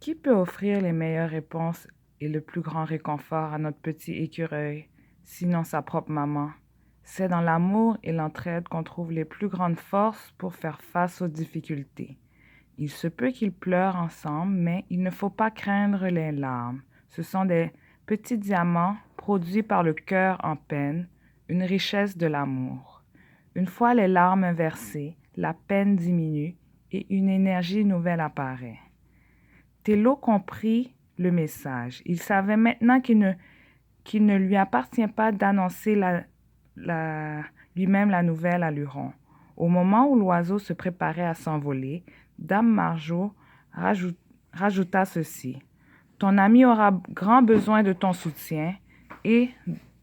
Qui peut offrir les meilleures réponses et le plus grand réconfort à notre petit écureuil, sinon sa propre maman? C'est dans l'amour et l'entraide qu'on trouve les plus grandes forces pour faire face aux difficultés. Il se peut qu'ils pleurent ensemble, mais il ne faut pas craindre les larmes. Ce sont des petits diamants produits par le cœur en peine, une richesse de l'amour. Une fois les larmes versées, la peine diminue et une énergie nouvelle apparaît. Thélo comprit le message. Il savait maintenant qu'il ne lui appartient pas d'annoncer lui-même la nouvelle à Luron. Au moment où l'oiseau se préparait à s'envoler, Dame Margot rajouta ceci. Ton ami aura grand besoin de ton soutien et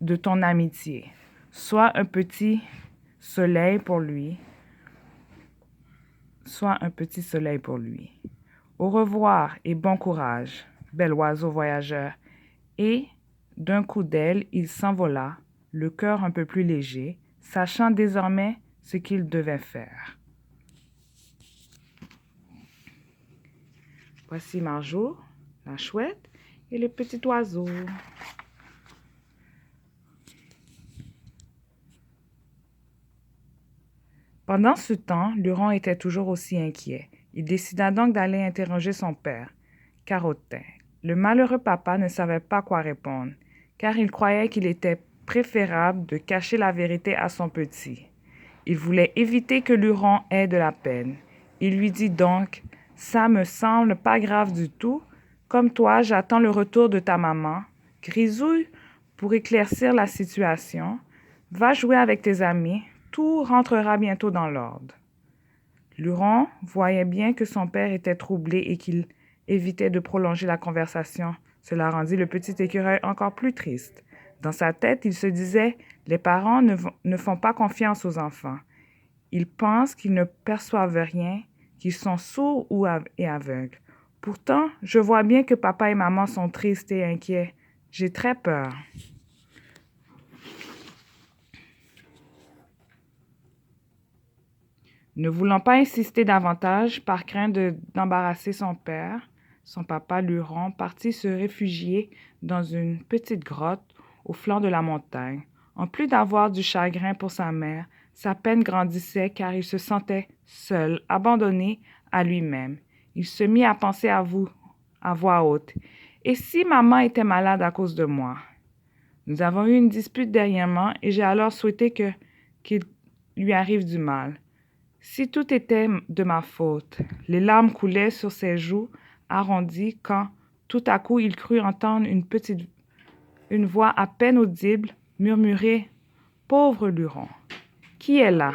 de ton amitié. Sois un petit soleil pour lui. Sois un petit soleil pour lui. Au revoir et bon courage, bel oiseau voyageur. Et, d'un coup d'aile, il s'envola, le cœur un peu plus léger, sachant désormais ce qu'il devait faire. Voici Marjo, la chouette, et le petit oiseau. Pendant ce temps, Luron était toujours aussi inquiet. Il décida donc d'aller interroger son père, Carotin. Le malheureux papa ne savait pas quoi répondre, car il croyait qu'il était préférable de cacher la vérité à son petit. Il voulait éviter que Luron ait de la peine. Il lui dit donc, « Ça me semble pas grave du tout. Comme toi, j'attends le retour de ta maman. Grisouille, pour éclaircir la situation, va jouer avec tes amis. Tout rentrera bientôt dans l'ordre. » Luron voyait bien que son père était troublé et qu'il évitait de prolonger la conversation. Cela rendit le petit écureuil encore plus triste. Dans sa tête, il se disait, « Les parents ne font pas confiance aux enfants. Ils pensent qu'ils ne perçoivent rien, qu'ils sont sourds et aveugles. Pourtant, je vois bien que papa et maman sont tristes et inquiets. J'ai très peur. » Ne voulant pas insister davantage, par crainte d'embarrasser son papa Luron partit se réfugier dans une petite grotte au flanc de la montagne. En plus d'avoir du chagrin pour sa mère, sa peine grandissait car il se sentait seul, abandonné à lui-même. Il se mit à penser à voix haute. « Et si maman était malade à cause de moi? Nous avons eu une dispute dernièrement et j'ai alors souhaité qu'il lui arrive du mal. Si tout était de ma faute. » Les larmes coulaient sur ses joues arrondies quand, tout à coup, il crut entendre une voix à peine audible murmurer « Pauvre Luron! Qui est là? »